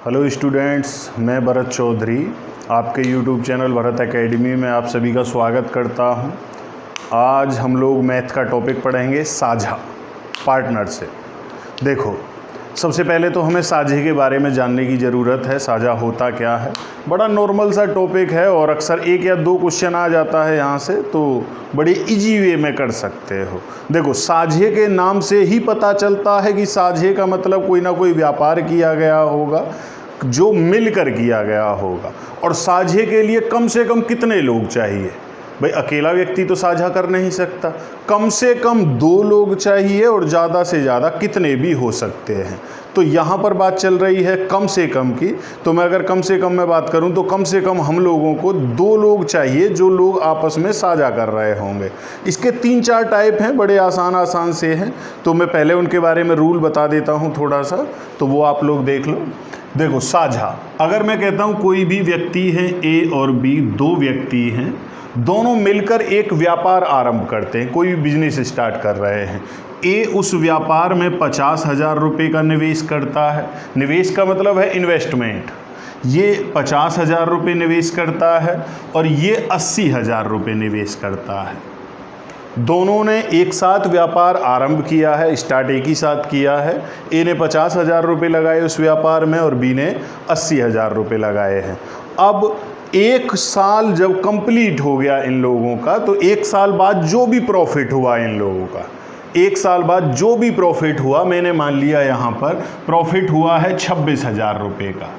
Hello students, मैं भरत चौधरी आपके YouTube channel Bharat academy में आप सभी का स्वागत करता हूं। आज हम लोग मैथ का टॉपिक पढ़ेंगे साझा पार्टनर से। देखो, सबसे पहले तो हमें साझे के बारे में जानने की ज़रूरत है। साझा होता क्या है? बड़ा नॉर्मल सा टॉपिक है और अक्सर एक या दो क्वेश्चन आ जाता है यहाँ से, तो बड़े इजी वे में कर सकते हो। देखो, साझे के नाम से ही पता चलता है कि साझे का मतलब कोई ना कोई व्यापार किया गया होगा जो मिलकर किया गया होगा। और साझे के लिए कम से कम कितने लोग चाहिए? भाई, अकेला व्यक्ति तो साझा कर नहीं सकता, कम से कम 2 लोग चाहिए और ज़्यादा से ज़्यादा कितने भी हो सकते हैं। तो यहाँ पर बात चल रही है कम से कम की। तो मैं अगर कम से कम में बात करूँ तो कम से कम हम लोगों को 2 लोग चाहिए जो लोग आपस में साझा कर रहे होंगे। इसके 3-4 टाइप हैं, बड़े आसान से हैं। तो मैं पहले उनके बारे में रूल बता देता हूँ थोड़ा सा, तो वो आप लोग देख लो। देखो, साझा, अगर मैं कहता हूँ कोई भी व्यक्ति है ए और बी, 2 व्यक्ति हैं, दोनों मिलकर एक व्यापार आरंभ करते हैं, कोई भी बिजनेस स्टार्ट कर रहे हैं। ए उस व्यापार में 50,000 रुपये का निवेश करता है। निवेश का मतलब है इन्वेस्टमेंट। ये 50,000 रुपये निवेश करता है और ये 80,000 रुपये निवेश करता है। दोनों ने एक साथ व्यापार आरंभ किया है, स्टार्ट एक ही साथ किया है। ए ने 50,000 रुपये लगाए उस व्यापार में और बी ने 80,000 रुपये लगाए हैं। अब 1 साल जब कंप्लीट हो गया इन लोगों का, तो 1 साल बाद जो भी प्रॉफिट हुआ इन लोगों का, 1 साल बाद जो भी प्रॉफिट हुआ, मैंने मान लिया यहाँ पर प्रॉफिट हुआ है 26,000 रुपये का।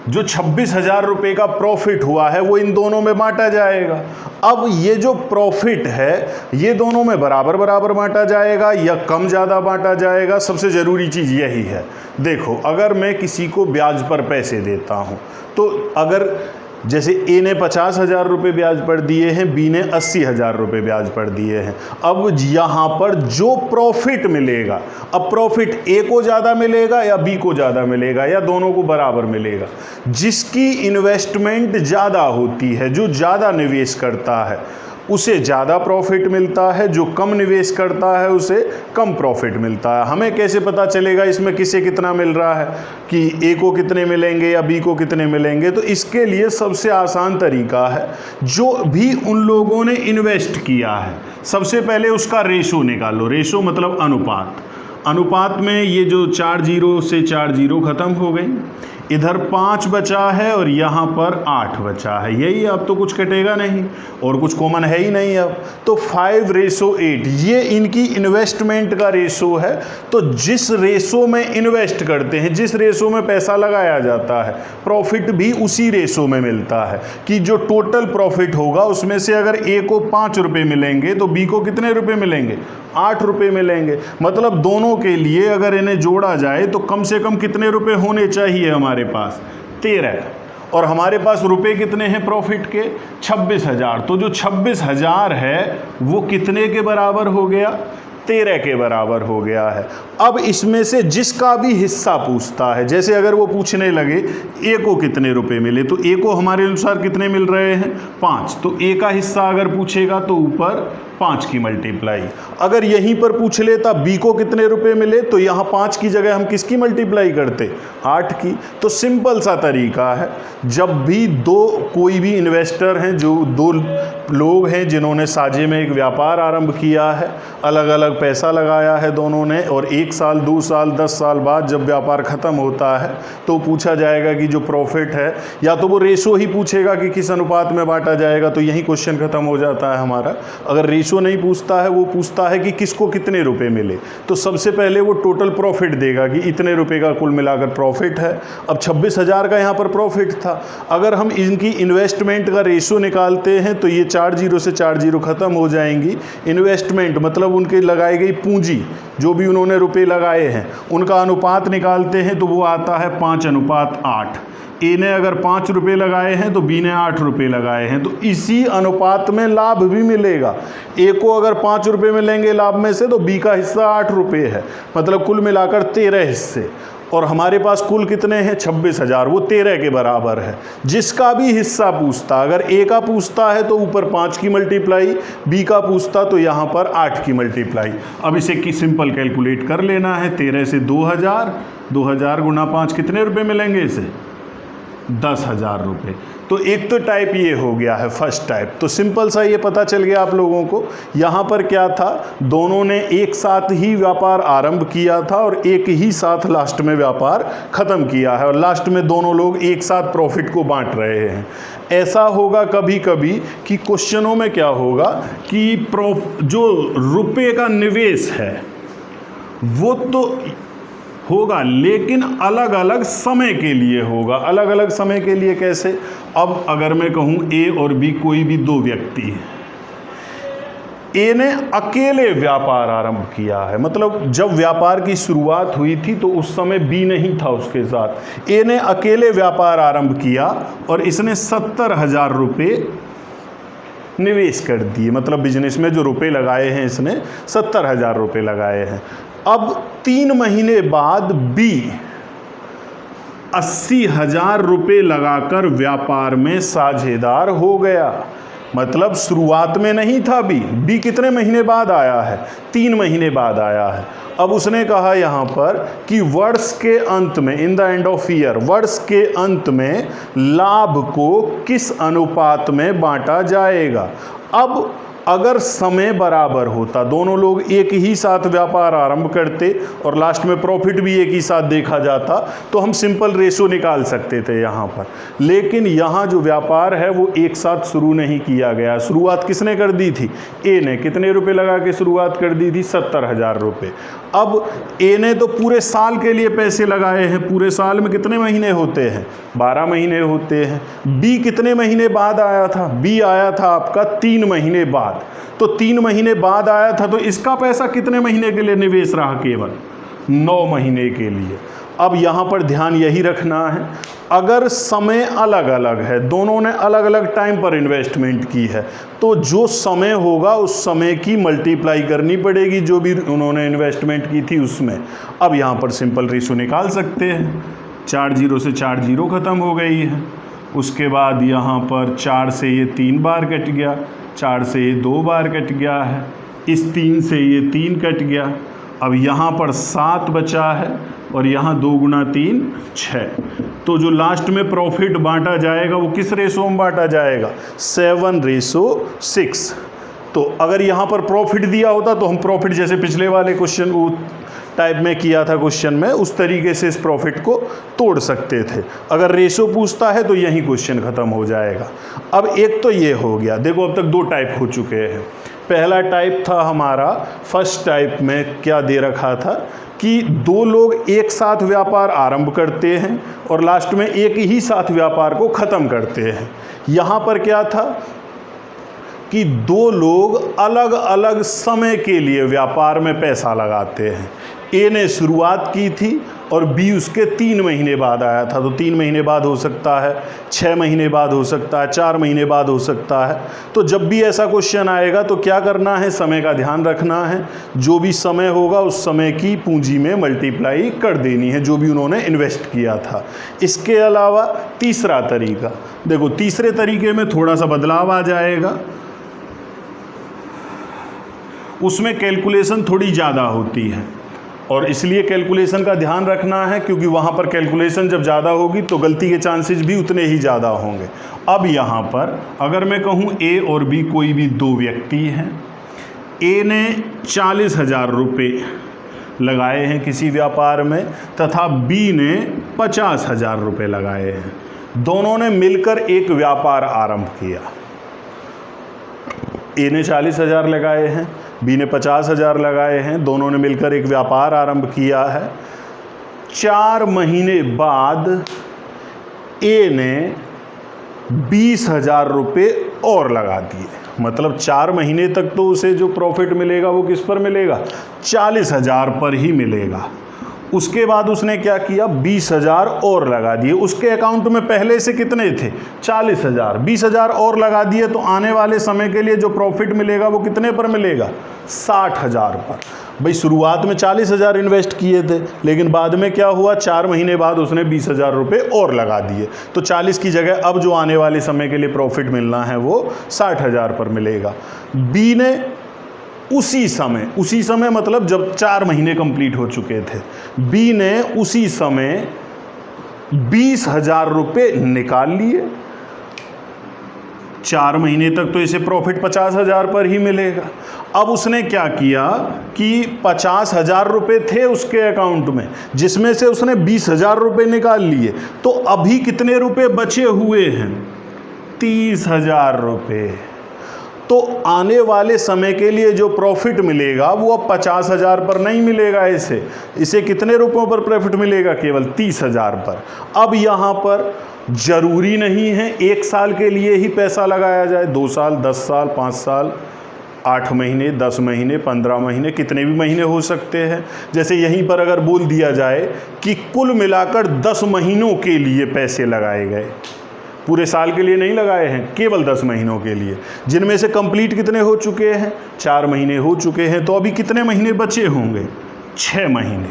जो 26,000 रुपये का प्रॉफिट हुआ है वो इन दोनों में बांटा जाएगा। अब ये जो प्रॉफिट है ये दोनों में बराबर बराबर बांटा जाएगा या कम ज़्यादा बांटा जाएगा? सबसे ज़रूरी चीज़ यही है। देखो, अगर मैं किसी को ब्याज पर पैसे देता हूँ, तो अगर जैसे ए ने 50,000 रुपये ब्याज पर दिए हैं, बी ने 80,000 रुपये ब्याज पर दिए हैं। अब यहाँ पर जो प्रॉफिट मिलेगा, अब प्रॉफिट ए को ज़्यादा मिलेगा या बी को ज़्यादा मिलेगा या दोनों को बराबर मिलेगा? जिसकी इन्वेस्टमेंट ज़्यादा होती है, जो ज़्यादा निवेश करता है, उसे ज़्यादा प्रॉफिट मिलता है। जो कम निवेश करता है उसे कम प्रॉफिट मिलता है। हमें कैसे पता चलेगा इसमें किसे कितना मिल रहा है, कि ए को कितने मिलेंगे या बी को कितने मिलेंगे? तो इसके लिए सबसे आसान तरीका है, जो भी उन लोगों ने इन्वेस्ट किया है, सबसे पहले उसका रेशो निकालो। रेशो मतलब अनुपात। अनुपात में ये जो 4 0 से 4 0 ख़त्म हो गई, इधर 5 बचा है और यहाँ पर 8 बचा है। यही, अब तो कुछ कटेगा नहीं और कुछ कॉमन है ही नहीं अब। तो 5:8 ये इनकी इन्वेस्टमेंट का रेशो है। तो जिस रेशो में इन्वेस्ट करते हैं, जिस रेशो में पैसा लगाया जाता है, प्रॉफिट भी उसी रेशो में मिलता है। कि जो टोटल प्रॉफिट होगा उसमें से अगर ए को 5 रुपये मिलेंगे तो बी को कितने रुपये मिलेंगे? 8 रुपये मिलेंगे। मतलब दोनों के लिए अगर इन्हें जोड़ा जाए तो कम से कम कितने रुपए होने चाहिए हमारे पास? 13। और हमारे पास रुपए कितने हैं प्रॉफिट के? 26,000। तो जो 26,000 है वो कितने के बराबर हो गया? 13 के बराबर हो गया है। अब इसमें से जिसका भी हिस्सा पूछता है, जैसे अगर वो पूछने लगे ए को कितने रुपए मिले, तो ए को हमारे अनुसार कितने मिल रहे हैं? 5। तो ए का हिस्सा अगर पूछेगा तो ऊपर 5 की मल्टीप्लाई। अगर यहीं पर पूछ लेता बी को कितने रुपए मिले, तो यहाँ 5 की जगह हम किसकी मल्टीप्लाई करते? 8 की। तो सिंपल सा तरीका है, जब भी कोई भी इन्वेस्टर हैं, जो 2 लोग हैं जिन्होंने साझे में एक व्यापार आरंभ किया है, अलग अलग पैसा लगाया है दोनों ने, और 1 साल 2 साल 10 साल बाद जब व्यापार ख़त्म होता है तो पूछा जाएगा कि जो प्रॉफिट है, या तो वो रेशो ही पूछेगा कि किस अनुपात में बांटा जाएगा, तो यही क्वेश्चन ख़त्म हो जाता है हमारा। अगर रेशो नहीं पूछता है, वो पूछता है कि किसको कितने रुपए मिले, तो सबसे पहले वो टोटल प्रॉफिट देगा कि इतने रुपए का कुल मिलाकर प्रॉफिट है। अब 26,000 का यहाँ पर प्रॉफिट था। अगर हम इनकी इन्वेस्टमेंट का रेशो निकालते हैं तो ये 4 0 से 4 0 ख़त्म हो जाएंगी। इन्वेस्टमेंट मतलब उनके लगाई गई पूंजी, जो भी उन्होंने रुपए लगाए हैं, उनका अनुपात निकालते हैं तो वो आता है 5:8। ए ने अगर 5 रुपये लगाए हैं तो बी ने 8 रुपये लगाए हैं, तो इसी अनुपात में लाभ भी मिलेगा। ए को अगर 5 रुपये मिलेंगे लाभ में से, तो बी का हिस्सा 8 रुपये है, मतलब कुल मिलाकर 13 हिस्से। और हमारे पास कुल कितने हैं 26,000, वो 13 के बराबर है। जिसका भी हिस्सा पूछता, अगर ए का पूछता है तो ऊपर 5 की मल्टीप्लाई, बी का पूछता तो यहाँ पर 8 की मल्टीप्लाई। अब इसे की सिंपल कैलकुलेट कर लेना है। 13 से 2000 गुना 5 कितने रुपए मिलेंगे इसे? 10,000 रुपये। तो एक तो टाइप ये हो गया है फर्स्ट टाइप। तो सिंपल सा ये पता चल गया आप लोगों को। यहाँ पर क्या था, दोनों ने एक साथ ही व्यापार आरंभ किया था और एक ही साथ लास्ट में व्यापार ख़त्म किया है, और लास्ट में दोनों लोग एक साथ प्रॉफिट को बांट रहे हैं। ऐसा होगा कभी कभी कि क्वेश्चनों में क्या होगा कि जो रुपये का निवेश है वो तो होगा, लेकिन अलग अलग समय के लिए होगा। अलग अलग समय के लिए कैसे? अब अगर मैं कहूँ ए और बी कोई भी दो व्यक्ति हैं, ए ने अकेले व्यापार आरंभ किया है, मतलब जब व्यापार की शुरुआत हुई थी तो उस समय बी नहीं था उसके साथ। ए ने अकेले व्यापार आरंभ किया और इसने 70,000 रुपये निवेश कर दिए, मतलब बिजनेस में जो रुपए लगाए हैं इसने 70,000 रुपये लगाए हैं। अब 3 महीने बाद बी 80,000 रुपये लगाकर व्यापार में साझेदार हो गया। मतलब शुरुआत में नहीं था बी कितने महीने बाद आया है? 3 महीने बाद आया है। अब उसने कहा यहाँ पर कि वर्ष के अंत में, in the end of year, वर्ष के अंत में लाभ को किस अनुपात में बांटा जाएगा। अब अगर समय बराबर होता, दोनों लोग एक ही साथ व्यापार आरंभ करते और लास्ट में प्रॉफिट भी एक ही साथ देखा जाता, तो हम सिंपल रेशो निकाल सकते थे यहाँ पर। लेकिन यहाँ जो व्यापार है वो एक साथ शुरू नहीं किया गया। शुरुआत किसने कर दी थी? ए ने। कितने रुपए लगा के शुरुआत कर दी थी? 70,000 रुपये। अब ए ने तो पूरे साल के लिए पैसे लगाए हैं। पूरे साल में कितने महीने होते हैं? 12 महीने होते हैं। बी कितने महीने बाद आया था? बी आया था आपका 3 महीने बाद। तो 3 महीने बाद आया था, तो इसका पैसा कितने महीने के लिए निवेश रहा? केवल 9 महीने के लिए। अब यहाँ पर ध्यान यही रखना है, अगर समय अलग अलग है, दोनों ने अलग अलग टाइम पर इन्वेस्टमेंट की है, तो जो समय होगा उस समय की मल्टीप्लाई करनी पड़ेगी जो भी उन्होंने इन्वेस्टमेंट की थी उसमें। अब यहाँ पर सिंपल रेशो निकाल सकते हैं। 4 0 से 4 0 ख़त्म हो गई है। उसके बाद यहाँ पर 4 से ये 3 बार कट गया, 4 से ये 2 बार कट गया है, इस 3 से ये 3 कट गया। अब यहाँ पर 7 बचा है और यहाँ 2 गुना 3 6। तो जो लास्ट में प्रॉफिट बांटा जाएगा वो किस रेशो में बांटा जाएगा? 7:6। तो अगर यहाँ पर प्रॉफिट दिया होता तो हम प्रॉफिट जैसे पिछले वाले क्वेश्चन टाइप में किया था क्वेश्चन में, उस तरीके से इस प्रॉफिट को तोड़ सकते थे। अगर रेशो पूछता है तो यही क्वेश्चन ख़त्म हो जाएगा। अब एक तो ये हो गया। देखो अब तक 2 टाइप हो चुके हैं। पहला टाइप था हमारा, फर्स्ट टाइप में क्या दे रखा था कि 2 लोग एक साथ व्यापार आरंभ करते हैं और लास्ट में एक ही साथ व्यापार को ख़त्म करते हैं। यहाँ पर क्या था कि 2 लोग अलग अलग समय के लिए व्यापार में पैसा लगाते हैं। ए ने शुरुआत की थी और बी उसके 3 महीने बाद आया था। तो 3 महीने बाद हो सकता है, 6 महीने बाद हो सकता है, 4 महीने बाद हो सकता है। तो जब भी ऐसा क्वेश्चन आएगा तो क्या करना है? समय का ध्यान रखना है। जो भी समय होगा उस समय की पूंजी में मल्टीप्लाई कर देनी है जो भी उन्होंने इन्वेस्ट किया था। इसके अलावा तीसरा तरीका, देखो तीसरे तरीके में थोड़ा सा बदलाव आ जाएगा। उसमें कैलकुलेशन थोड़ी ज़्यादा होती है और इसलिए कैलकुलेशन का ध्यान रखना है, क्योंकि वहाँ पर कैलकुलेशन जब ज़्यादा होगी तो गलती के चांसेस भी उतने ही ज़्यादा होंगे। अब यहाँ पर अगर मैं कहूँ ए और बी कोई भी 2 व्यक्ति हैं, ए ने 40,000 रुपये लगाए हैं किसी व्यापार में तथा बी ने 50,000 रुपये लगाए हैं। दोनों ने मिलकर एक व्यापार आरंभ किया। ए ने 40,000 लगाए हैं, बी ने 50,000 लगाए हैं। दोनों ने मिलकर एक व्यापार आरंभ किया है। 4 महीने बाद ए ने 20,000 रुपये और लगा दिए। मतलब 4 महीने तक तो उसे जो प्रॉफिट मिलेगा वो किस पर मिलेगा? 40,000 पर ही मिलेगा। उसके बाद उसने क्या किया? 20,000 और लगा दिए। उसके अकाउंट में पहले से कितने थे? 40,000। 20,000 और लगा दिए तो आने वाले समय के लिए जो प्रॉफिट मिलेगा वो कितने पर मिलेगा? 60,000 पर। भाई शुरुआत में 40,000 इन्वेस्ट किए थे, लेकिन बाद में क्या हुआ, 4 महीने बाद उसने 20,000 रुपये और लगा दिए, तो 40 की जगह अब जो आने वाले समय के लिए प्रॉफिट मिलना है वो 60,000 पर मिलेगा। बी ने उसी समय मतलब जब 4 महीने कंप्लीट हो चुके थे, बी ने उसी समय 20,000 रुपये निकाल लिए। 4 महीने तक तो इसे प्रॉफिट 50,000 पर ही मिलेगा। अब उसने क्या किया कि 50,000 रुपये थे उसके अकाउंट में, जिसमें से उसने 20,000 रुपये निकाल लिए, तो अभी कितने रुपए बचे हुए हैं, 30,000 रुपये। तो आने वाले समय के लिए जो प्रॉफिट मिलेगा वो अब 50,000 पर नहीं मिलेगा, इसे कितने रुपयों पर प्रॉफिट मिलेगा, केवल 30,000 पर। अब यहाँ पर जरूरी नहीं है 1 साल के लिए ही पैसा लगाया जाए, 2 साल, 10 साल, 5 साल, 8 महीने, 10 महीने, 15 महीने, कितने भी महीने हो सकते हैं। जैसे यहीं पर अगर बोल दिया जाए कि कुल मिलाकर 10 महीनों के लिए पैसे लगाए गए, पूरे साल के लिए नहीं लगाए हैं, केवल 10 महीनों के लिए, जिनमें से कंप्लीट कितने हो चुके हैं, 4 महीने हो चुके हैं, तो अभी कितने महीने बचे होंगे, 6 महीने,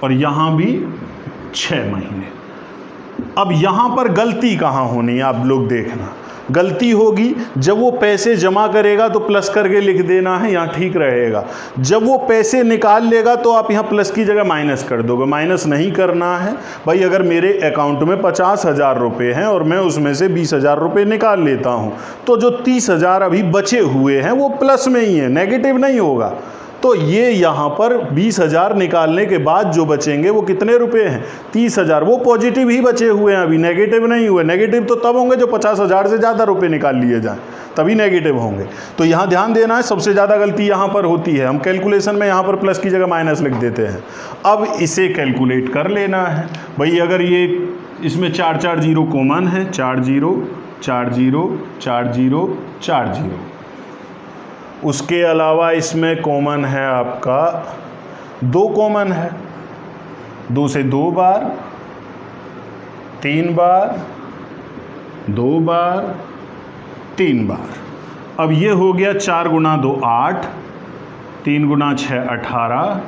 और यहाँ भी 6 महीने। अब यहाँ पर गलती कहाँ होनी है, आप लोग देखना। गलती होगी जब वो पैसे जमा करेगा तो प्लस करके लिख देना है, यहाँ ठीक रहेगा। जब वो पैसे निकाल लेगा तो आप यहाँ प्लस की जगह माइनस कर दोगे, माइनस नहीं करना है भाई। अगर मेरे अकाउंट में 50,000 रुपये हैं और मैं उसमें से 20,000 रुपये निकाल लेता हूँ, तो जो 30,000 अभी बचे हुए हैं वो प्लस में ही है, नेगेटिव नहीं होगा। तो ये यहाँ पर 20,000 निकालने के बाद जो बचेंगे वो कितने रुपए हैं, 30,000, वो पॉजिटिव ही बचे हुए हैं, अभी नेगेटिव नहीं हुए। नेगेटिव तो तब होंगे जो 50,000 से ज़्यादा रुपए निकाल लिए जाएं, तभी नेगेटिव होंगे। तो यहाँ ध्यान देना है, सबसे ज़्यादा गलती यहाँ पर होती है, हम कैलकुलेशन में यहाँ पर प्लस की जगह माइनस लिख देते हैं। अब इसे कैलकुलेट कर लेना है भाई। अगर ये इसमें 4 जीरो कॉमन है, 4 जीरो 4 जीरो 4 जीरो 4 जीरो, उसके अलावा इसमें कॉमन है आपका 2 कॉमन है, 2 से 2 बार, 3 बार, 2 बार, 3 बार। अब ये हो गया 4 गुना 2 8, 3 गुना 6 18,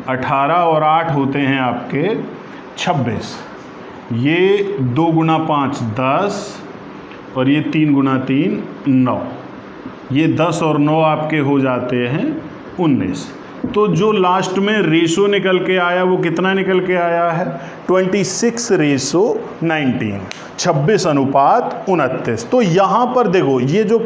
18 और 8 होते हैं आपके 26। ये 2 गुना 5 10, और ये 3 गुना 3 9। ये 10 और 9 आपके हो जाते हैं 19। तो जो लास्ट में रेशो निकल के आया वो कितना निकल के आया है, 26:19, 26:29। तो यहाँ पर देखो, ये जो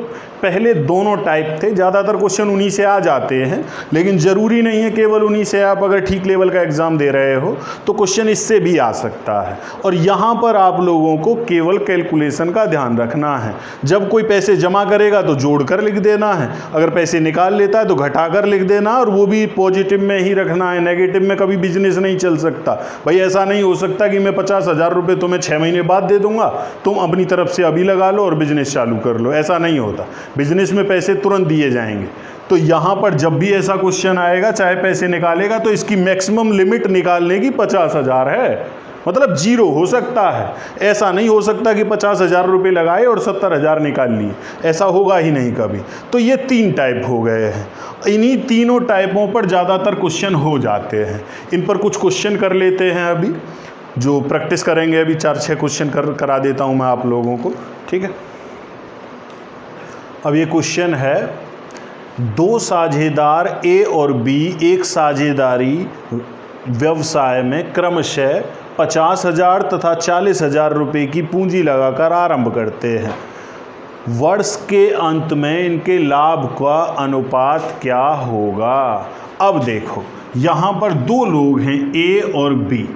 पहले दोनों टाइप थे, ज़्यादातर क्वेश्चन उन्हीं से आ जाते हैं, लेकिन ज़रूरी नहीं है केवल उन्हीं से। आप अगर ठीक लेवल का एग्ज़ाम दे रहे हो तो क्वेश्चन इससे भी आ सकता है। और यहाँ पर आप लोगों को केवल कैलकुलेशन का ध्यान रखना है। जब कोई पैसे जमा करेगा तो जोड़ कर लिख देना है, अगर पैसे निकाल लेता है तो घटा कर लिख देना, और वो भी पॉजिटिव में ही रखना है, नेगेटिव में कभी बिजनेस नहीं चल सकता भाई। ऐसा नहीं हो सकता कि मैं 50,000 रुपये तुम्हें 6 महीने बाद दे दूंगा, तुम अपनी तरफ से अभी लगा लो और बिजनेस चालू कर लो, ऐसा नहीं होता। बिजनेस में पैसे तुरंत दिए जाएंगे। तो यहाँ पर जब भी ऐसा क्वेश्चन आएगा, चाहे पैसे निकालेगा, तो इसकी मैक्सिमम लिमिट निकालने की 50,000 है, मतलब 0 हो सकता है। ऐसा नहीं हो सकता कि 50,000 रुपये लगाए और 70,000 निकाल लिए, ऐसा होगा ही नहीं कभी। तो ये 3 टाइप हो गए हैं। इन्हीं तीनों टाइपों पर ज़्यादातर क्वेश्चन हो जाते हैं। इन पर कुछ क्वेश्चन कर लेते हैं अभी, जो प्रैक्टिस करेंगे। अभी 4-6 क्वेश्चन करा देता हूँ मैं आप लोगों को, ठीक है। अब ये क्वेश्चन है, 2 साझेदार ए और बी एक साझेदारी व्यवसाय में क्रमशः 50,000 तथा 40,000 रुपये की पूंजी लगाकर आरंभ करते हैं। वर्ष के अंत में इनके लाभ का अनुपात क्या होगा। अब देखो, यहाँ पर 2 लोग हैं, ए और बी।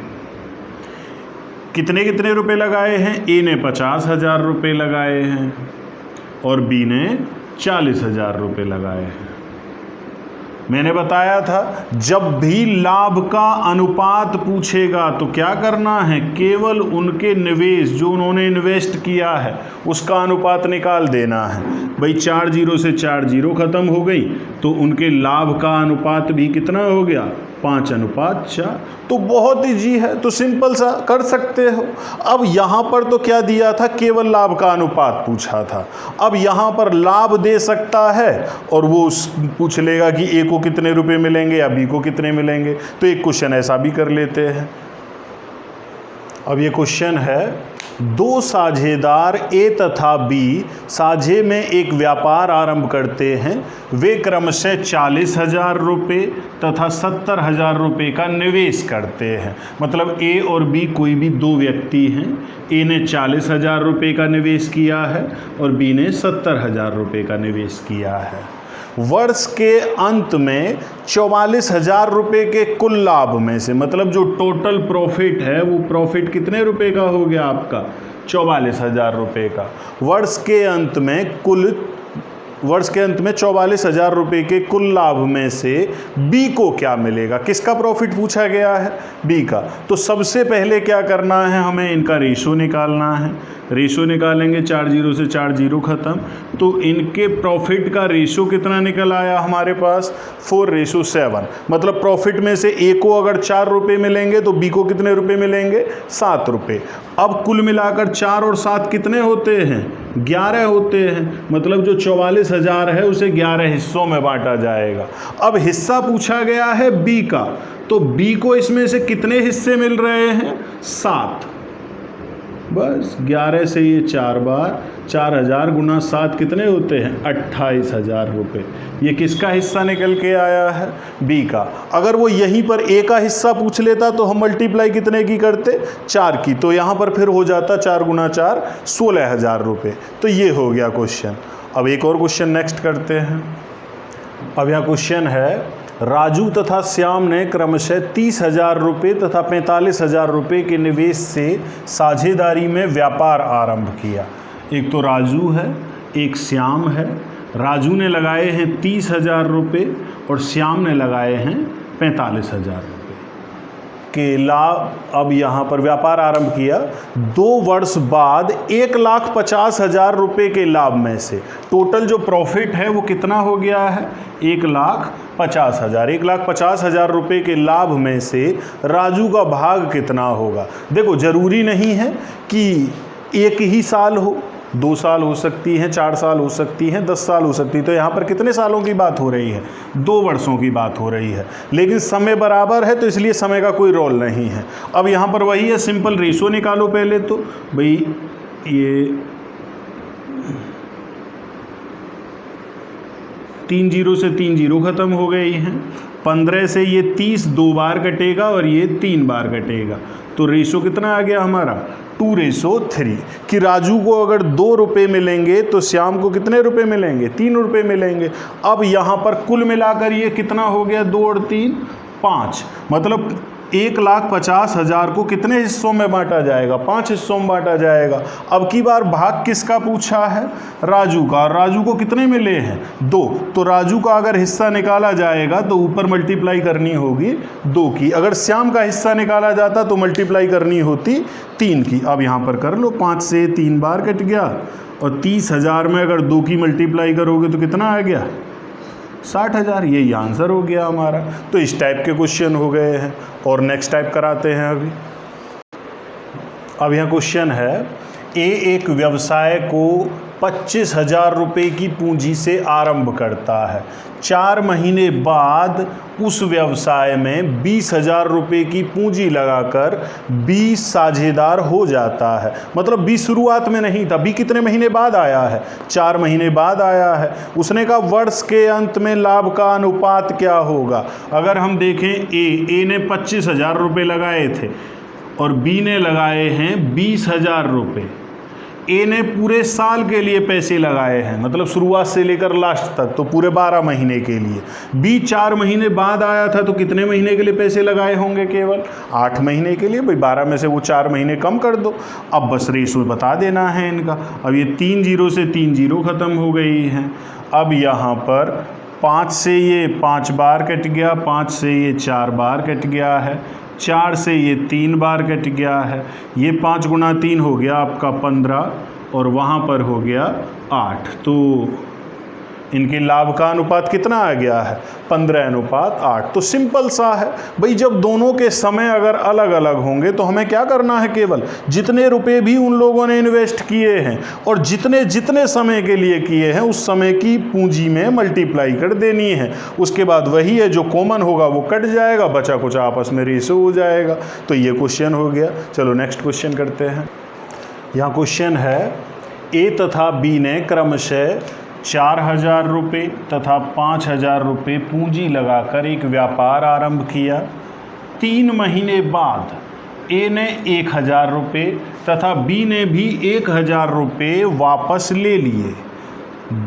कितने कितने रुपए लगाए हैं, ए ने 50,000 रुपये लगाए हैं और बी ने 40,000 रुपये लगाए हैं। मैंने बताया था जब भी लाभ का अनुपात पूछेगा तो क्या करना है, केवल उनके निवेश जो उन्होंने इन्वेस्ट किया है उसका अनुपात निकाल देना है। भाई 4 जीरो से 4 जीरो ख़त्म हो गई, तो उनके लाभ का अनुपात भी कितना हो गया, 5:4। तो बहुत इजी है, तो सिंपल सा कर सकते हो। अब यहाँ पर तो क्या दिया था, केवल लाभ का अनुपात पूछा था। अब यहाँ पर लाभ दे सकता है और वो पूछ लेगा कि ए को कितने रुपए मिलेंगे या बी को कितने मिलेंगे। तो एक क्वेश्चन ऐसा भी कर लेते हैं। अब ये क्वेश्चन है, दो साझेदार ए तथा बी साझे में एक व्यापार आरंभ करते हैं। वे क्रमशः 40,000 रुपये तथा 70,000 रुपये का निवेश करते हैं। मतलब ए और बी कोई भी दो व्यक्ति हैं। ए ने 40,000 रुपये का निवेश किया है और बी ने 70,000 रुपये का निवेश किया है। वर्ष के अंत में 44,000 रुपये के कुल लाभ में से, मतलब जो टोटल प्रॉफिट है वो प्रॉफिट कितने रुपए का हो गया आपका, 44,000 रुपये का। वर्ष के अंत में 44,000 रुपये के कुल लाभ में से बी को क्या मिलेगा, किसका प्रॉफिट पूछा गया है, बी का। तो सबसे पहले क्या करना है, हमें इनका रेशो निकालना है। रेशो निकालेंगे, 4 0 से 4 0 ख़त्म। तो इनके प्रॉफिट का रेशो कितना निकल आया हमारे पास, 4:7। मतलब प्रॉफिट में से ए को अगर 4 रुपये मिलेंगे तो बी को कितने रुपये मिलेंगे, 7 रुपये। अब कुल मिलाकर 4 और 7 कितने होते हैं, 11 होते हैं। मतलब जो 44,000 है उसे 11 हिस्सों में बांटा जाएगा। अब हिस्सा पूछा गया है बी का, तो बी को इसमें से कितने हिस्से मिल रहे हैं, 7। बस 11 से ये 4 बार, 4,000 गुना 7 कितने होते हैं, 28,000 रुपये। ये किसका हिस्सा निकल के आया है, बी का। अगर वो यहीं पर ए का हिस्सा पूछ लेता तो हम मल्टीप्लाई कितने की करते, 4 की। तो यहाँ पर फिर हो जाता 4 गुना 4, 16,000 रुपये। तो ये हो गया क्वेश्चन। अब एक और क्वेश्चन नेक्स्ट करते हैं। अब यह क्वेश्चन है, राजू तथा श्याम ने क्रमशः 30,000 रुपये तथा 45,000 रुपये के निवेश से साझेदारी में व्यापार आरंभ किया। एक तो राजू है, एक श्याम है। राजू ने लगाए हैं 30,000 रुपये और श्याम ने लगाए हैं 45,000 रुपये के लाभ। अब यहाँ पर व्यापार आरंभ किया। 2 वर्ष बाद 1,50,000 रुपये के लाभ में से टोटल जो प्रॉफिट है वो कितना हो गया है, 1,50,000। 1,50,000 रुपये के लाभ में से राजू का भाग कितना होगा। देखो ज़रूरी नहीं है कि एक ही साल हो, 2 साल हो सकती हैं, 4 साल हो सकती हैं, 10 साल हो सकती है। तो यहाँ पर कितने सालों की बात हो रही है, 2 वर्षों की बात हो रही है। लेकिन समय बराबर है तो इसलिए समय का कोई रोल नहीं है। अब यहाँ पर वही है, सिंपल रेशो निकालो पहले। तो भाई ये 3 0 से 3 0 ख़त्म हो गई हैं। 15 से ये 30 2 बार कटेगा और ये 3 बार कटेगा। तो रेशो कितना आ गया हमारा, 2:3। कि राजू को अगर 2 रुपये मिलेंगे तो श्याम को कितने रुपए मिलेंगे, 3 रुपये मिलेंगे। अब यहाँ पर कुल मिलाकर ये कितना हो गया, 2 और 3 5। मतलब 1,50,000 को कितने हिस्सों में बांटा जाएगा, 5 हिस्सों में बांटा जाएगा। अब की बार भाग किसका पूछा है, राजू का। राजू को कितने मिले हैं, 2। तो राजू का अगर हिस्सा निकाला जाएगा तो ऊपर मल्टीप्लाई करनी होगी 2 की। अगर श्याम का हिस्सा निकाला जाता तो मल्टीप्लाई करनी होती 3 की। अब यहाँ पर कर लो, 5 से 3 बार कट गया और 30,000 में अगर 2 की मल्टीप्लाई करोगे तो कितना आ गया, 60,000। यही आंसर हो गया हमारा। तो इस टाइप के क्वेश्चन हो गए हैं। और नेक्स्ट टाइप कराते हैं अभी। अब यह क्वेश्चन है, ए एक व्यवसाय को 25,000 रुपये की पूंजी से आरंभ करता है। 4 महीने बाद उस व्यवसाय में 20,000 रुपये की पूंजी लगाकर बी साझेदार हो जाता है। मतलब बी शुरुआत में नहीं था, बी कितने महीने बाद आया है, 4 महीने बाद आया है। उसने कहा वर्ष के अंत में लाभ का अनुपात क्या होगा। अगर हम देखें, ए ने 25,000 रुपये लगाए थे और बी ने लगाए हैं 20,000 रुपये। ए ने पूरे साल के लिए पैसे लगाए हैं, मतलब शुरुआत से लेकर लास्ट तक, तो पूरे 12 महीने के लिए। बी 4 महीने बाद आया था तो कितने महीने के लिए पैसे लगाए होंगे, केवल 8 महीने के लिए। भाई 12 में से वो 4 महीने कम कर दो। अब बस रेशो बता देना है इनका। अब ये 3 0 से 3 0 ख़त्म हो गई हैं। अब यहाँ पर 5 से ये 5 बार कट गया, 5 से ये 4 बार कट गया है, 4 से ये 3 बार कट गया है। ये 5 गुना 3 हो गया आपका 15 और वहाँ पर हो गया 8। तो इनके लाभ का अनुपात कितना आ गया है 15:8। तो सिंपल सा है भाई, जब दोनों के समय अगर अलग अलग होंगे तो हमें क्या करना है, केवल जितने रुपए भी उन लोगों ने इन्वेस्ट किए हैं और जितने जितने समय के लिए किए हैं उस समय की पूंजी में मल्टीप्लाई कर देनी है। उसके बाद वही है जो कॉमन होगा वो कट जाएगा, बचा कुछ आपस में रेशो हो जाएगा। तो ये क्वेश्चन हो गया। चलो नेक्स्ट क्वेश्चन करते हैं। यहाँ क्वेश्चन है ए तथा बी ने क्रमशः 4,000 रुपये तथा 5,000 रुपये पूंजी लगाकर एक व्यापार आरंभ किया। 3 महीने बाद ए ने 1,000 रुपये तथा बी ने भी 1,000 रुपये वापस ले लिए।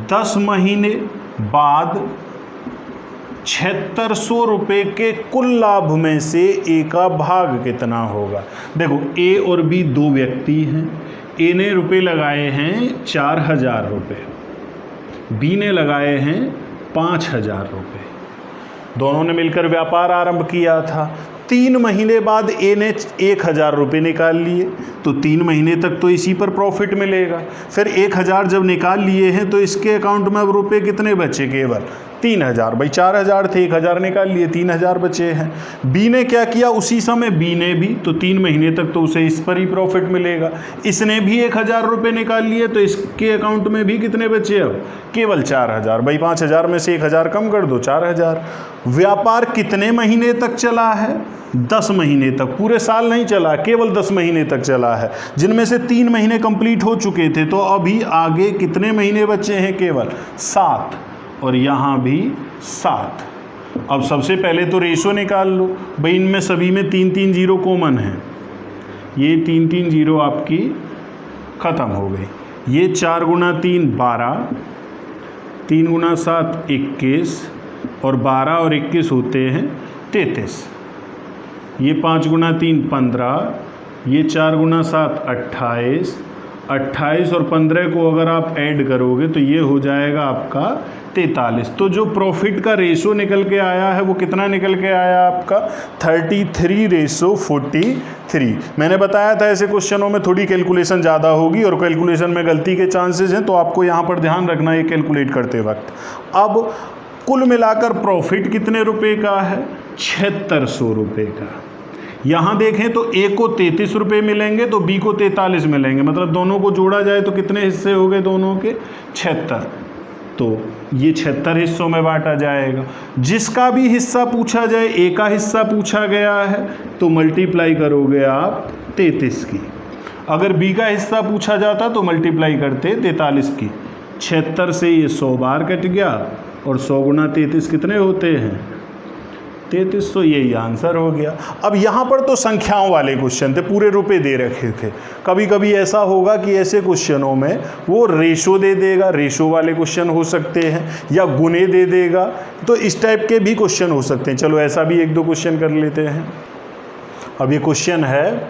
10 महीने बाद 7,600 रुपये के कुल लाभ में से ए का भाग कितना होगा। देखो ए और बी दो व्यक्ति हैं। ए ने रुपये लगाए हैं 4,000 रुपये, बी ने लगाए हैं 5,000 रुपये। दोनों ने मिलकर व्यापार आरंभ किया था। 3 महीने बाद ए ने 1,000 रुपये निकाल लिए, तो 3 महीने तक तो इसी पर प्रॉफिट मिलेगा। फिर 1,000 जब निकाल लिए हैं तो इसके अकाउंट में अब रुपये कितने बचे, केवल 3,000। भाई 4,000 थे, 1,000 निकाल लिए, 3,000 बचे हैं। बी ने क्या किया उसी समय, बी ने भी, तो 3 महीने तक तो उसे इस पर ही प्रॉफिट मिलेगा। इसने भी 1,000 रुपये निकाल लिए, तो इसके अकाउंट में भी कितने बचे अब, केवल 4,000। भाई 5,000 में से 1,000 कम कर दो, 4,000। व्यापार कितने महीने तक चला है, 10 महीने तक। पूरे साल नहीं चला, केवल 10 महीने तक चला है, जिनमें से 3 महीने कंप्लीट हो चुके थे। तो अभी आगे कितने महीने बचे हैं, केवल 7, और यहाँ भी 7। अब सबसे पहले तो रेशो निकाल लो भाई, इनमें सभी में 3-3 जीरो कॉमन है। ये 3-3 जीरो आपकी ख़त्म हो गई। ये 4 गुना 3 12, 3 गुना 7 21, और 12 और 21 होते हैं 33। ये 5 गुना 3 15, ये 4 गुना 7 28, 28 और 15 को अगर आप ऐड करोगे तो ये हो जाएगा आपका 43। तो जो प्रॉफिट का रेशो निकल के आया है वो कितना निकल के आया आपका 33:43। मैंने बताया था ऐसे क्वेश्चनों में थोड़ी कैलकुलेशन ज़्यादा होगी और कैलकुलेशन में गलती के चांसेस हैं, तो आपको यहाँ पर ध्यान रखना है कैलकुलेट करते वक्त। अब कुल मिलाकर प्रॉफिट कितने रुपए का है, 7,600 रुपये का। यहाँ देखें तो ए को 33 रुपये मिलेंगे तो बी को 43 मिलेंगे, मतलब दोनों को जोड़ा जाए तो कितने हिस्से हो गए दोनों के, 76। तो ये 76 हिस्सों में बांटा जाएगा। जिसका भी हिस्सा पूछा जाए, ए का हिस्सा पूछा गया है तो मल्टीप्लाई करोगे आप 33 की। अगर बी का हिस्सा पूछा जाता तो मल्टीप्लाई करते 43 की। 76 से ये 100 बार कट गया, और 100 गुना 33 कितने होते हैं, 33। तो यही आंसर हो गया। अब यहाँ पर तो संख्याओं वाले क्वेश्चन थे, पूरे रुपए दे रखे थे। कभी कभी ऐसा होगा कि ऐसे क्वेश्चनों में वो रेशो दे देगा, रेशो वाले क्वेश्चन हो सकते हैं, या गुने दे देगा, तो इस टाइप के भी क्वेश्चन हो सकते हैं। चलो ऐसा भी 1-2 क्वेश्चन कर लेते हैं। अब ये क्वेश्चन है,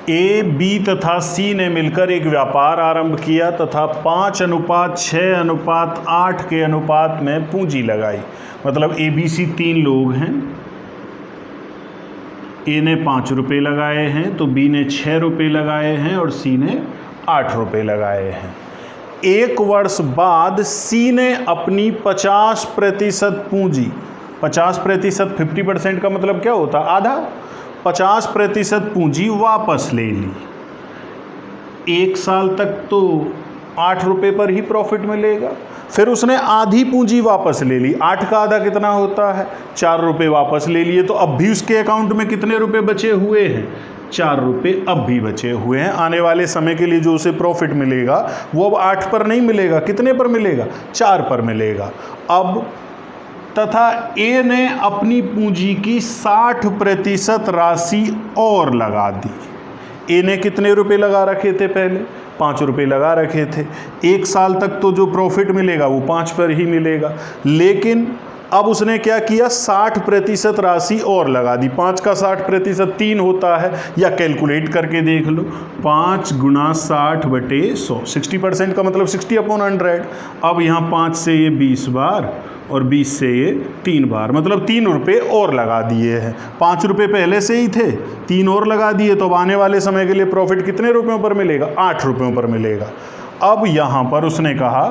ए बी तथा सी ने मिलकर एक व्यापार आरंभ किया तथा 5:6:8 के अनुपात में पूंजी लगाई। मतलब ए बी सी 3 लोग हैं। ए ने 5 रुपये लगाए हैं, तो बी ने 6 रुपये लगाए हैं, और सी ने 8 रुपये लगाए हैं। 1 वर्ष बाद सी ने अपनी 50% पूंजी, 50% 50% का मतलब क्या होता, आधा, 50% पूंजी वापस ले ली। 1 साल तक तो 8 रुपये पर ही प्रॉफिट मिलेगा। फिर उसने आधी पूंजी वापस ले ली। 8 का आधा कितना होता है, 4 रुपये वापस ले लिए। तो अब भी उसके अकाउंट में कितने रुपए बचे हुए हैं, 4 रुपये अब भी बचे हुए हैं। आने वाले समय के लिए जो उसे प्रॉफिट मिलेगा वो अब 8 पर नहीं मिलेगा, कितने पर मिलेगा, 4 पर मिलेगा। अब तथा ए ने अपनी पूंजी की 60% राशि और लगा दी। ए ने कितने रुपए लगा रखे थे, पहले 5 रुपये लगा रखे थे। 1 साल तक तो जो प्रॉफिट मिलेगा वो 5 पर ही मिलेगा, लेकिन अब उसने क्या किया, 60% राशि और लगा दी। 5 का 60% 3 होता है, या कैलकुलेट करके देख लो, 5 गुना 60/100, 60% का मतलब 60/100। अब यहाँ 5 से ये 20 बार, और 20 से ये 3 बार, मतलब 3 रुपये और लगा दिए हैं। 5 रुपये पहले से ही थे, 3 और लगा दिए, तो अब आने वाले समय के लिए प्रॉफिट कितने रुपयों पर मिलेगा? 8 रुपयों पर मिलेगा। अब यहाँ पर उसने कहा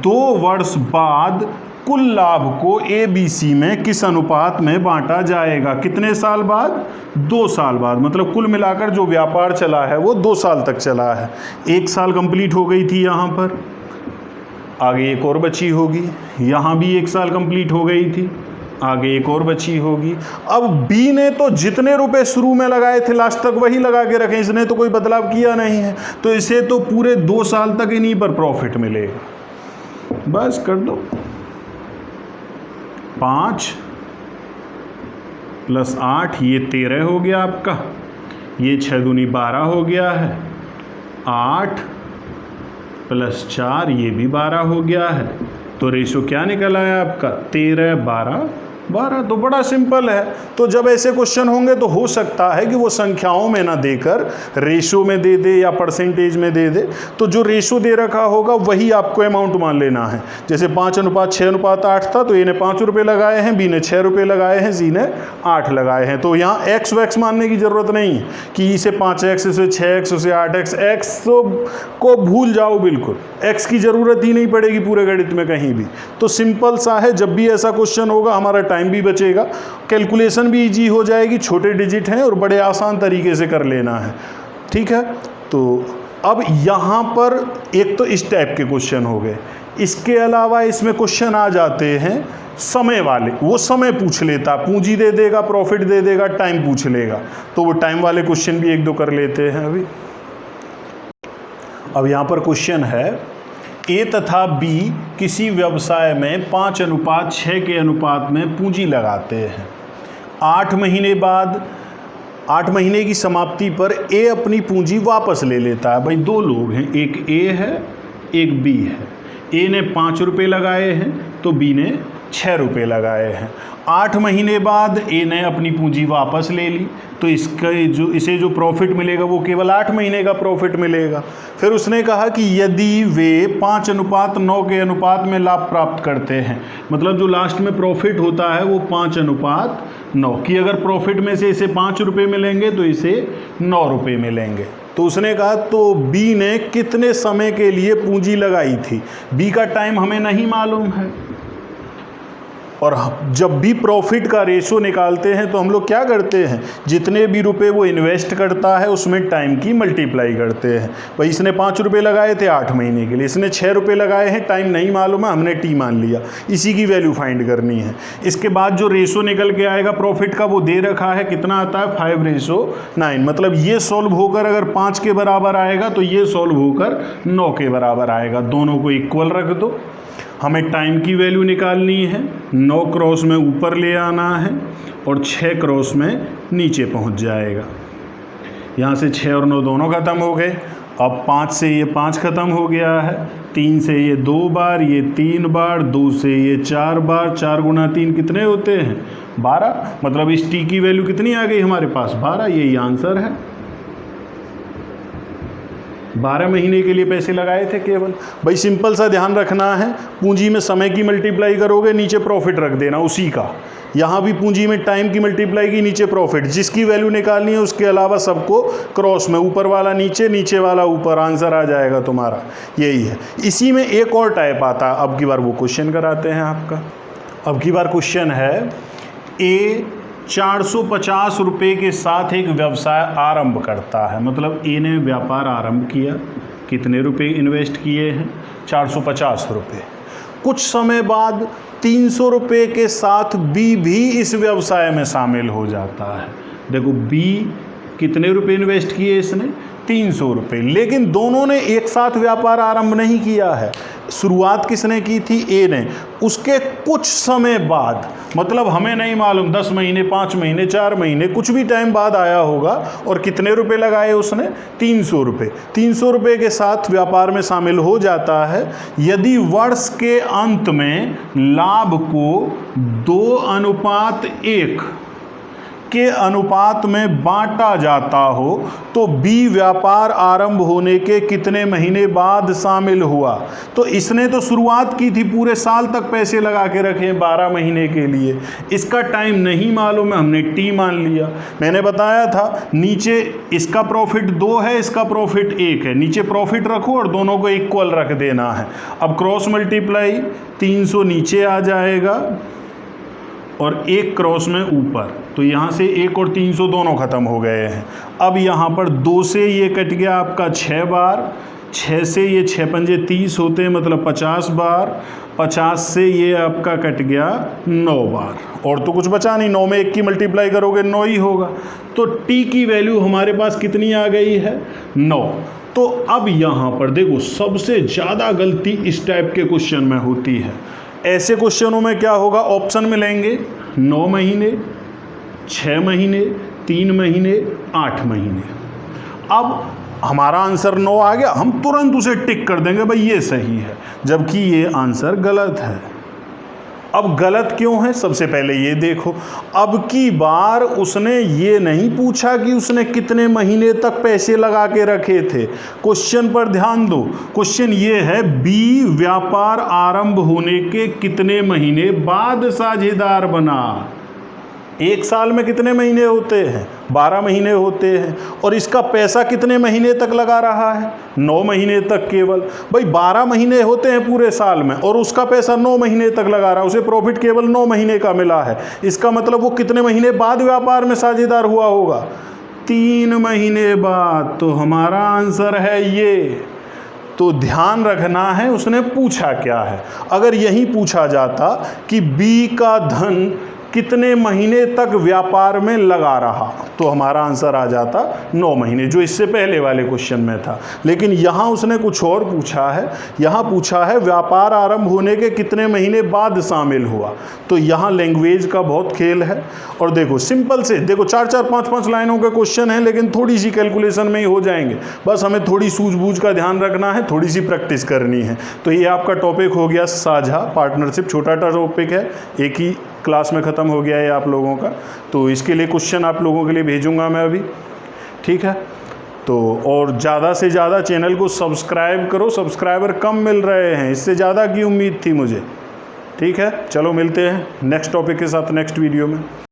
2 वर्ष बाद कुल लाभ को ABC में किस अनुपात में बांटा जाएगा? कितने साल बाद? 2 साल बाद। मतलब कुल मिलाकर जो व्यापार चला है वो 2 साल तक चला है। 1 साल कंप्लीट हो गई थी यहाँ पर, आगे एक और बची होगी। यहाँ भी 1 साल कंप्लीट हो गई थी, आगे एक और बची होगी। अब B ने तो जितने रुपए शुरू में लगाए थे लास्ट तक वही लगा के रखे, इसने तो कोई बदलाव किया नहीं है, तो इसे तो पूरे 2 साल तक इन्हीं पर प्रॉफिट मिलेगा। बस कर दो, 5 + 8 ये 13 हो गया आपका, ये 6 दूनी 12 हो गया है, 8 + 4 ये भी 12 हो गया है। तो रेशो क्या निकल आया आपका? 13, 12, 12। तो बड़ा सिंपल है। तो जब ऐसे क्वेश्चन होंगे तो हो सकता है कि वो संख्याओं में ना देकर रेशो में दे दे या परसेंटेज में दे दे, तो जो रेशो दे रखा होगा वही आपको अमाउंट मान लेना है। जैसे 5:6:8 था, तो ए ने 5 रुपये लगाए हैं, बी ने 6 रुपये लगाए हैं, सी ने 8 लगाए हैं। तो यहाँ एक्स वैक्स मानने की ज़रूरत नहीं है कि इसे 5x, इसे 6x, उसे 8x। एक्स को भूल जाओ, बिल्कुल एक्स की ज़रूरत ही नहीं पड़ेगी पूरे गणित में कहीं भी। तो सिंपल सा है, जब भी ऐसा क्वेश्चन होगा हमारा टाइम भी बचेगा, कैलकुलेशन भी इजी हो जाएगी, छोटे डिजिट हैं और बड़े आसान तरीके से कर लेना है। ठीक है, तो अब यहाँ पर एक तो इस टाइप के क्वेश्चन हो गए। इसके अलावा इसमें क्वेश्चन आ जाते हैं समय वाले, वो समय पूछ लेता, पूंजी दे देगा, प्रॉफिट दे देगा, टाइम पूछ लेगा, तो वो टाइम वाले क्वेश्चन भी 1-2 कर लेते हैं अभी। अब यहाँ पर क्वेश्चन है, ए तथा बी किसी व्यवसाय में 5:6 के अनुपात में पूंजी लगाते हैं। 8 महीने बाद, 8 महीने की समाप्ति पर ए अपनी पूंजी वापस ले लेता है। भाई 2 लोग हैं, एक ए है, एक बी है। ए ने 5 रुपये लगाए हैं तो बी ने 6 रुपये लगाए हैं। 8 महीने बाद ए ने अपनी पूंजी वापस ले ली, तो इसे जो प्रॉफिट मिलेगा वो केवल 8 महीने का प्रॉफिट मिलेगा। फिर उसने कहा कि यदि वे 5:9 के अनुपात में लाभ प्राप्त करते हैं, मतलब जो लास्ट में प्रॉफिट होता है वो 5:9 की, अगर प्रॉफिट में से इसे 5 रुपये मिलेंगे तो इसे 9 रुपये मिलेंगे। तो उसने कहा तो बी ने कितने समय के लिए पूंजी लगाई थी? बी का टाइम हमें नहीं मालूम है, और जब भी प्रॉफिट का रेशो निकालते हैं तो हम लोग क्या करते हैं, जितने भी रुपए वो इन्वेस्ट करता है उसमें टाइम की मल्टीप्लाई करते हैं। भाई इसने 5 रुपये लगाए थे 8 महीने के लिए, इसने 6 रुपये लगाए हैं, टाइम नहीं मालूम है, हमने टी मान लिया, इसी की वैल्यू फाइंड करनी है। इसके बाद जो रेशो निकल के आएगा प्रॉफिट का वो दे रखा है, कितना आता है? 5:9। मतलब ये सॉल्व होकर अगर 5 के बराबर आएगा तो ये सॉल्व होकर 9 के बराबर आएगा। दोनों को इक्वल रख दो। हमें टाइम की वैल्यू निकालनी है, 9 क्रॉस में ऊपर ले आना है और 6 क्रॉस में नीचे पहुंच जाएगा। यहाँ से 6 और 9 दोनों ख़त्म हो गए। अब 5 से ये 5 ख़त्म हो गया है, 3 से ये 2 बार, ये 3 बार, 2 से ये 4 बार, 4 × 3 कितने होते हैं? 12। मतलब इस टी की वैल्यू कितनी आ गई हमारे पास? 12। यही आंसर है। 12 महीने के लिए पैसे लगाए थे केवल। भाई सिंपल सा ध्यान रखना है, पूंजी में समय की मल्टीप्लाई करोगे, नीचे प्रॉफिट रख देना उसी का। यहाँ भी पूंजी में टाइम की मल्टीप्लाई की, नीचे प्रॉफिट, जिसकी वैल्यू निकालनी है उसके अलावा सबको क्रॉस में, ऊपर वाला नीचे, नीचे वाला ऊपर, आंसर आ जाएगा तुम्हारा। यही है। इसी में एक और टाइप आता है, अब की बार वो क्वेश्चन कराते हैं आपका। अब की बार क्वेश्चन है, ए 450 रुपये के साथ एक व्यवसाय आरंभ करता है। मतलब ए ने व्यापार आरंभ किया, कितने रुपए इन्वेस्ट किए हैं? 450 रुपये। कुछ समय बाद 300 रुपये के साथ बी भी इस व्यवसाय में शामिल हो जाता है। देखो बी कितने रुपए इन्वेस्ट किए इसने? 300 रुपये। लेकिन दोनों ने एक साथ व्यापार आरंभ नहीं किया है। शुरुआत किसने की थी? ए ने। उसके कुछ समय बाद, मतलब हमें नहीं मालूम 10 महीने, 5 महीने, 4 महीने, कुछ भी टाइम बाद आया होगा, और कितने रुपए लगाए उसने? 300 रुपये। 300 रुपये के साथ व्यापार में शामिल हो जाता है। यदि वर्ष के अंत में लाभ को 2:1 के अनुपात में बांटा जाता हो तो बी व्यापार आरंभ होने के कितने महीने बाद शामिल हुआ। तो इसने तो शुरुआत की थी, पूरे साल तक पैसे लगा के रखे 12 महीने के लिए। इसका टाइम नहीं मालूम है, हमने टी मान लिया। मैंने बताया था नीचे इसका प्रॉफिट 2 है, इसका प्रॉफिट 1 है, नीचे प्रॉफिट रखो और दोनों को इक्वल रख देना है। अब क्रॉस मल्टीप्लाई 300 नीचे आ जाएगा और 1 क्रॉस में ऊपर, तो यहाँ से 1 और 300 दोनों ख़त्म हो गए हैं। अब यहाँ पर 2 से ये कट गया आपका 6 बार, 6 से ये 6 पंजे 30 होते हैं, मतलब 50 बार, 50 से ये आपका कट गया 9 बार, और तो कुछ बचा नहीं। 9 में 1 की मल्टीप्लाई करोगे 9 ही होगा। तो टी की वैल्यू हमारे पास कितनी आ गई है, 9। तो अब यहाँ पर देखो सबसे ज़्यादा गलती इस टाइप के क्वेश्चन में होती है। ऐसे क्वेश्चनों में क्या होगा, ऑप्शन मिलेंगे 9 महीने, 6 महीने, 3 महीने, 8 महीने। अब हमारा आंसर 9 आ गया, हम तुरंत उसे टिक कर देंगे भाई ये सही है, जबकि ये आंसर गलत है। अब गलत क्यों है, सबसे पहले ये देखो, अब की बार उसने ये नहीं पूछा कि उसने कितने महीने तक पैसे लगा के रखे थे। क्वेश्चन पर ध्यान दो, क्वेश्चन ये है बी व्यापार आरंभ होने के कितने महीने बाद साझेदार बना। 1 साल में कितने महीने होते हैं, 12 महीने होते हैं, और इसका पैसा कितने महीने तक लगा रहा है, 9 महीने तक केवल। भाई 12 महीने होते हैं पूरे साल में और उसका पैसा 9 महीने तक लगा रहा है, उसे प्रॉफिट केवल 9 महीने का मिला है। इसका मतलब वो कितने महीने बाद व्यापार में साझेदार हुआ होगा, 3 महीने बाद। तो हमारा आंसर है ये। तो ध्यान रखना है उसने पूछा क्या है। अगर यही पूछा जाता कि बी का धन कितने महीने तक व्यापार में लगा रहा, तो हमारा आंसर आ जाता 9 महीने, जो इससे पहले वाले क्वेश्चन में था। लेकिन यहाँ उसने कुछ और पूछा है, यहाँ पूछा है व्यापार आरंभ होने के कितने महीने बाद शामिल हुआ। तो यहाँ लैंग्वेज का बहुत खेल है। और देखो सिंपल से, देखो 4-4, 5-5 लाइनों के क्वेश्चन हैं, लेकिन थोड़ी सी कैलकुलेशन में ही हो जाएंगे। बस हमें थोड़ी सूझबूझ का ध्यान रखना है, थोड़ी सी प्रैक्टिस करनी है। तो ये आपका टॉपिक हो गया साझा पार्टनरशिप, छोटा टॉपिक है, एक ही क्लास में ख़त्म हो गया है आप लोगों का। तो इसके लिए क्वेश्चन आप लोगों के लिए भेजूंगा मैं अभी, ठीक है। तो और ज़्यादा से ज़्यादा चैनल को सब्सक्राइब करो, सब्सक्राइबर कम मिल रहे हैं, इससे ज़्यादा की उम्मीद थी मुझे, ठीक है। चलो मिलते हैं नेक्स्ट टॉपिक के साथ नेक्स्ट वीडियो में।